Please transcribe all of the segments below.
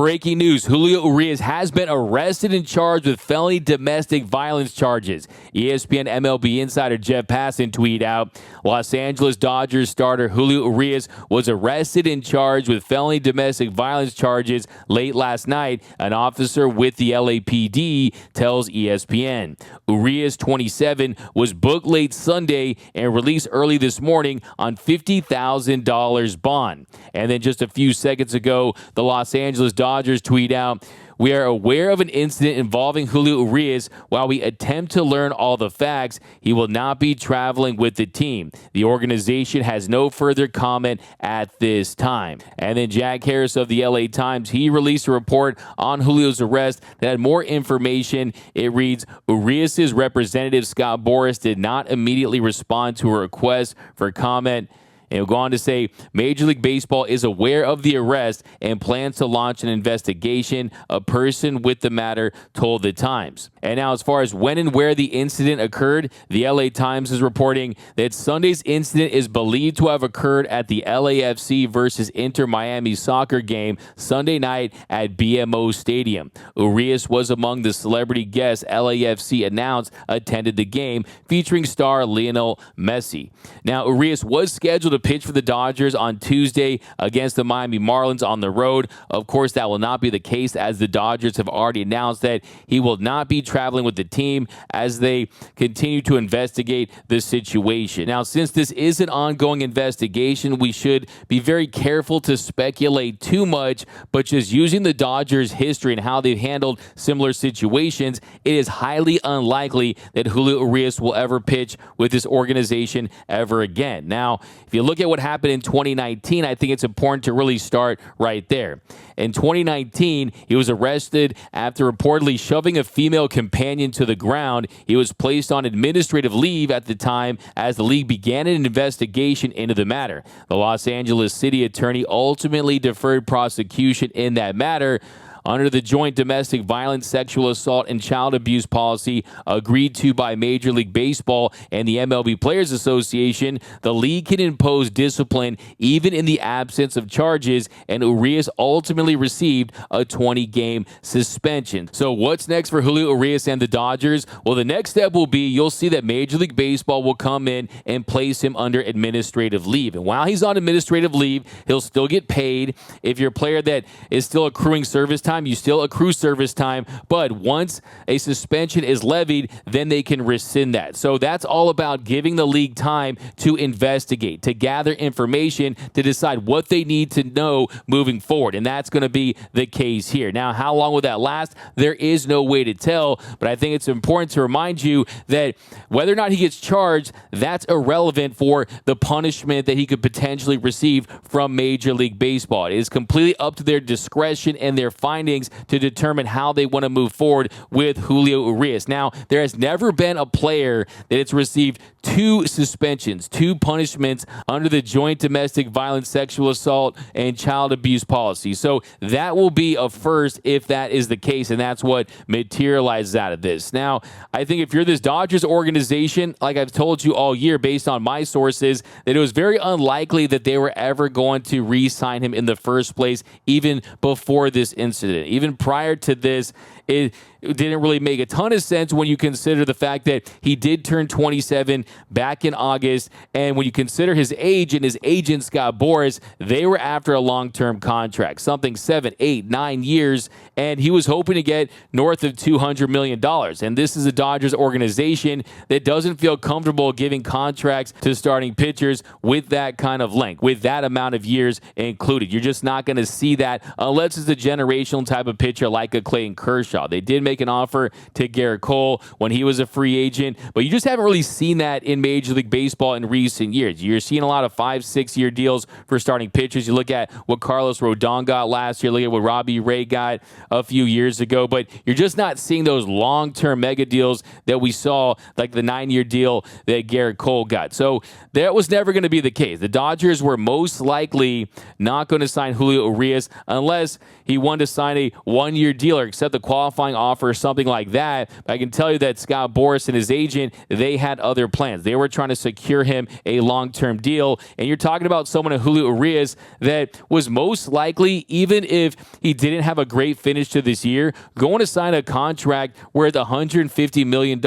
breaking news. Julio Urías has been arrested and charged with felony domestic violence charges. ESPN MLB insider Jeff Passan tweeted out, Los Angeles Dodgers starter Julio Urías was arrested and charged with felony domestic violence charges late last night, an officer with the LAPD tells ESPN. Urías, 27, was booked late Sunday and released early this morning on $50,000 bond. And then just a few seconds ago, the Los Angeles Dodgers tweet out, we are aware of an incident involving Julio Urías. While we attempt to learn all the facts, he will not be traveling with the team. The organization has no further comment at this time. And then Jack Harris of the LA Times, he released a report on Julio's arrest that had more information. It reads, Urías' representative Scott Boras did not immediately respond to a request for comment. And he'll go on to say, Major League Baseball is aware of the arrest and plans to launch an investigation. A person with the matter told the Times. And now, as far as when and where the incident occurred, the LA Times is reporting that Sunday's incident is believed to have occurred at the LAFC versus Inter Miami soccer game Sunday night at BMO Stadium. Urías was among the celebrity guests LAFC announced attended the game, featuring star Lionel Messi. Now, Urías was scheduled to pitch for the Dodgers on Tuesday against the Miami Marlins on the road. Of course, that will not be the case, as the Dodgers have already announced that he will not be traveling with the team as they continue to investigate the situation. Now, since this is an ongoing investigation, we should be very careful to speculate too much, but just using the Dodgers' history and how they've handled similar situations, it is highly unlikely that Julio Urías will ever pitch with this organization ever again. Now, if you look at what happened in 2019, I think it's important to really start right there. In 2019, he was arrested after reportedly shoving a female companion to the ground. He was placed on administrative leave at the time as the league began an investigation into the matter. The Los Angeles city attorney ultimately deferred prosecution in that matter. Under the joint domestic violence, sexual assault, and child abuse policy agreed to by Major League Baseball and the MLB Players Association, the league can impose discipline even in the absence of charges, and Urías ultimately received a 20-game suspension. So what's next for Julio Urías and the Dodgers? Well, the next step will be you'll see that Major League Baseball will come in and place him under administrative leave. And while he's on administrative leave, he'll still get paid. If you're a player that is still accruing service time, you still accrue service time, but once a suspension is levied, then they can rescind that. So that's all about giving the league time to investigate, to gather information, to decide what they need to know moving forward. And that's going to be the case here. Now, how long will that last? There is no way to tell, but I think it's important to remind you that whether or not he gets charged, that's irrelevant for the punishment that he could potentially receive from Major League Baseball. It is completely up to their discretion and their findings to determine how they want to move forward with Julio Urías. Now, there has never been a player that has received 2 suspensions, 2 punishments under the joint domestic violence, sexual assault, and child abuse policy. So that will be a first if that is the case, and that's what materializes out of this. Now, I think if you're this Dodgers organization, like I've told you all year based on my sources, that it was very unlikely that they were ever going to re-sign him in the first place, even before this incident. Even prior to this, it didn't really make a ton of sense when you consider the fact that he did turn 27 back in August, and when you consider his age and his agent, Scott Boras, they were after a long-term contract, something 7, 8, 9 years, and he was hoping to get north of $200 million. And this is a Dodgers organization that doesn't feel comfortable giving contracts to starting pitchers with that kind of length, with that amount of years included. You're just not going to see that unless it's a generational type of pitcher like a Clayton Kershaw. They did make an offer to Garrett Cole when he was a free agent, but you just haven't really seen that in Major League Baseball in recent years. You're seeing a lot of 5-6 year deals for starting pitchers. You look at what Carlos Rodon got last year, look at what Robbie Ray got a few years ago, but you're just not seeing those long-term mega deals that we saw, like the 9-year deal that Garrett Cole got. So that was never going to be the case. The Dodgers were most likely not going to sign Julio Urías unless he wanted to sign a 1-year deal or accept the qualifying offer for something like that. But I can tell you that Scott Boras and his agent, they had other plans. They were trying to secure him a long-term deal. And you're talking about someone, Julio Urías, that was most likely, even if he didn't have a great finish to this year, going to sign a contract worth $150 million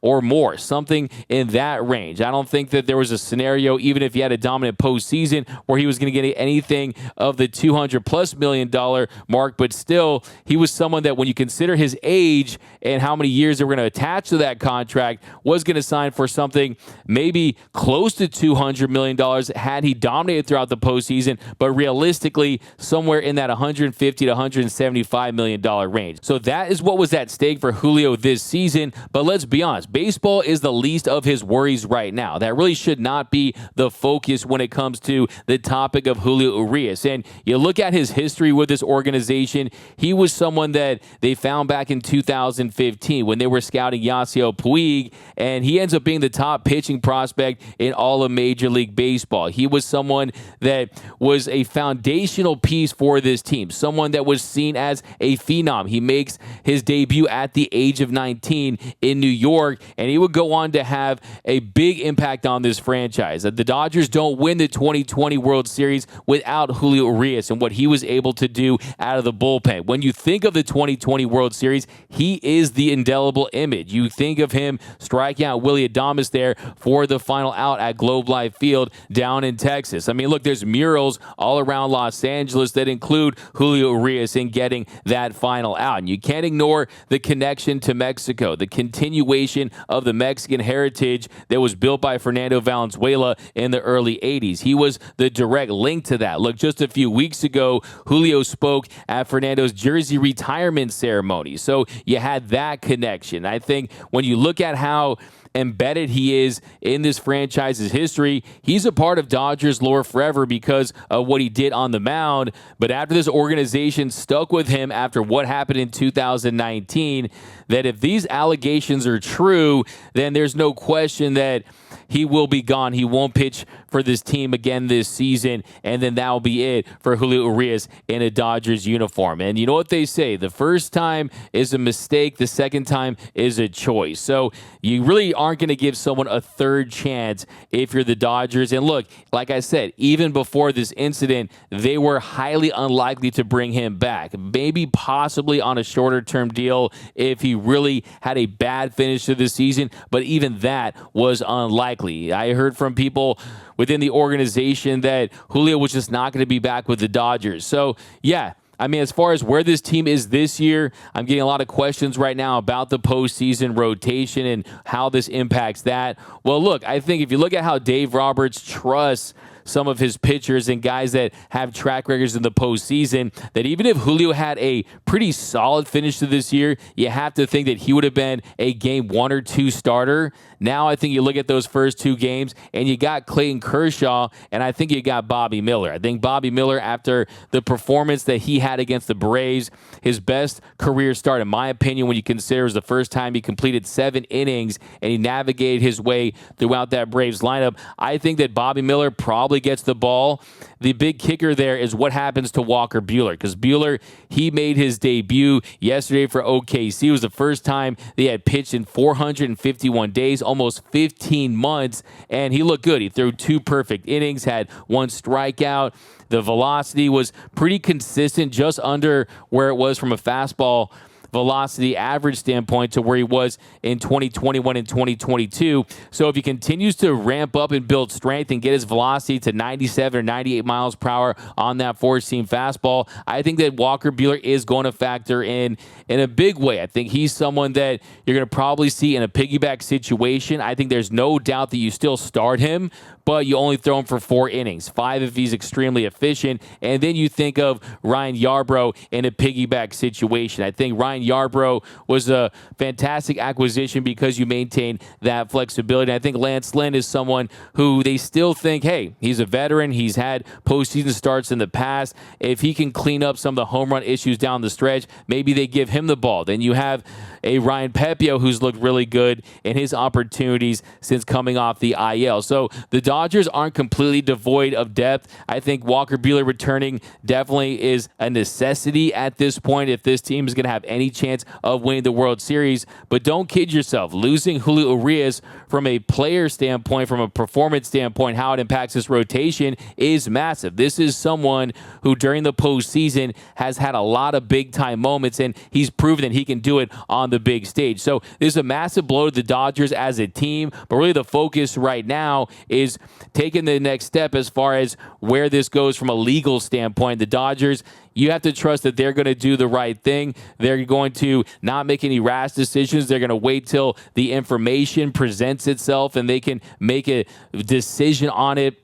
or more, something in that range. I don't think that there was a scenario, even if he had a dominant postseason, where he was going to get anything of the $200+ million mark. But still, he was someone that, when you consider his age and how many years they were going to attach to that contract, was going to sign for something maybe close to $200 million had he dominated throughout the postseason, but realistically somewhere in that $150 to $175 million range. So that is what was at stake for Julio this season. But let's be honest, baseball is the least of his worries right now. That really should not be the focus when it comes to the topic of Julio Urías. And you look at his history with this organization, he was someone that they found back in 2015 when they were scouting Yasiel Puig, and he ends up being the top pitching prospect in all of Major League Baseball. He was someone that was a foundational piece for this team, someone that was seen as a phenom. He makes his debut at the age of 19 in New York, and he would go on to have a big impact on this franchise. The Dodgers don't win the 2020 World Series without Julio Urías and what he was able to do out of the bullpen. When you think of the 2020 World Series, he is the indelible image. You think of him striking out Willy Adames there for the final out at Globe Life Field down in Texas. I mean, look, there's murals all around Los Angeles that include Julio Urías in getting that final out. And you can't ignore the connection to Mexico, the continuation of the Mexican heritage that was built by Fernando Valenzuela in the early 80s. He was the direct link to that. Look, just a few weeks ago, Julio spoke at Fernando's jersey retirement ceremony. So you had that connection. I think when you look at how embedded he is in this franchise's history, he's a part of Dodgers lore forever because of what he did on the mound. But after this organization stuck with him after what happened in 2019, that if these allegations are true, then there's no question that he will be gone. He won't pitch for this team again this season, and then that will be it for Julio Urías in a Dodgers uniform. And you know what they say, the first time is a mistake, the second time is a choice. So you really aren't going to give someone a third chance if you're the Dodgers. And look, like I said, even before this incident, they were highly unlikely to bring him back. Maybe possibly on a shorter term deal if he really had a bad finish to the season, but even that was unlikely. I heard from people within the organization that Julio was just not going to be back with the Dodgers. So, yeah, I mean, as far as where this team is this year, I'm getting a lot of questions right now about the postseason rotation and how this impacts that. Well, look, I think if you look at how Dave Roberts trusts some of his pitchers and guys that have track records in the postseason, that even if Julio had a pretty solid finish to this year, you have to think that he would have been a game 1 or 2 starter. Now I think you look at those first 2 games and you got Clayton Kershaw and I think you got Bobby Miller. I think Bobby Miller, after the performance that he had against the Braves, his best career start, in my opinion, when you consider it was the first time he completed 7 innings and he navigated his way throughout that Braves lineup, I think that Bobby Miller probably gets the ball. The big kicker there is what happens to Walker Buehler, because Buehler, he made his debut yesterday for OKC. It was the first time they had pitched in 451 days, almost 15 months, and he looked good. He threw 2 perfect innings, had 1 strikeout. The velocity was pretty consistent, just under where it was from a fastball velocity average standpoint to where he was in 2021 and 2022. So if he continues to ramp up and build strength and get his velocity to 97 or 98 miles per hour on that 4-seam fastball, I think that Walker Buehler is going to factor in a big way. I think he's someone that you're going to probably see in a piggyback situation. I think there's no doubt that you still start him, but you only throw him for 4 innings, 5 if he's extremely efficient. And then you think of Ryan Yarbrough in a piggyback situation. I think Ryan Yarbrough was a fantastic acquisition because you maintain that flexibility. I think Lance Lynn is someone who they still think, hey, he's a veteran. He's had postseason starts in the past. If he can clean up some of the home run issues down the stretch, maybe they give him the ball. Then you have a Ryan Pepio who's looked really good in his opportunities since coming off the IL. So the Dodgers aren't completely devoid of depth. I think Walker Buehler returning definitely is a necessity at this point if this team is going to have any chance of winning the World Series. But don't kid yourself. Losing Julio Urías from a player standpoint, from a performance standpoint, how it impacts this rotation is massive. This is someone who during the postseason has had a lot of big-time moments, and he's proven that he can do it on the big stage. So this is a massive blow to the Dodgers as a team, but really the focus right now is taking the next step as far as where this goes from a legal standpoint. The Dodgers, you have to trust that they're going to do the right thing. They're going to not make any rash decisions. They're going to wait till the information presents itself and they can make a decision on it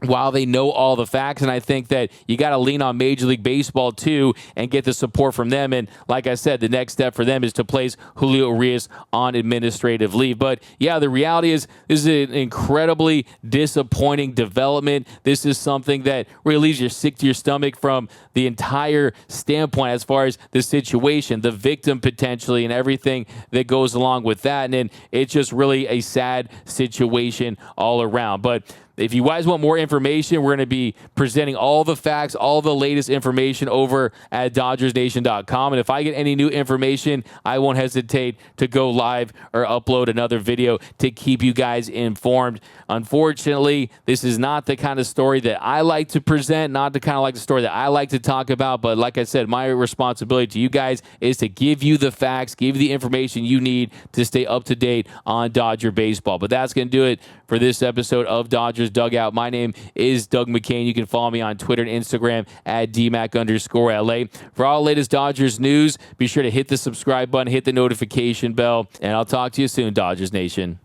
while they know all the facts. And I think that you got to lean on Major League Baseball too and get the support from them. And like I said, the next step for them is to place Julio Urías on administrative leave. But yeah, the reality is this is an incredibly disappointing development. This is something that really leaves you sick to your stomach from the entire standpoint as far as the situation, the victim potentially, and everything that goes along with that. And then it's just really a sad situation all around. But if you guys want more information, we're going to be presenting all the facts, all the latest information over at DodgersNation.com. And if I get any new information, I won't hesitate to go live or upload another video to keep you guys informed. Unfortunately, this is not the kind of story that I like to present, not the kind of like the story that I like to talk about. But like I said, my responsibility to you guys is to give you the facts, give you the information you need to stay up to date on Dodger baseball. But that's going to do it for this episode of Dodgers Dugout. My name is Doug McCain. You can follow me on Twitter and Instagram at DMAC_LA. For all the latest Dodgers news, be sure to hit the subscribe button, hit the notification bell, and I'll talk to you soon, Dodgers Nation.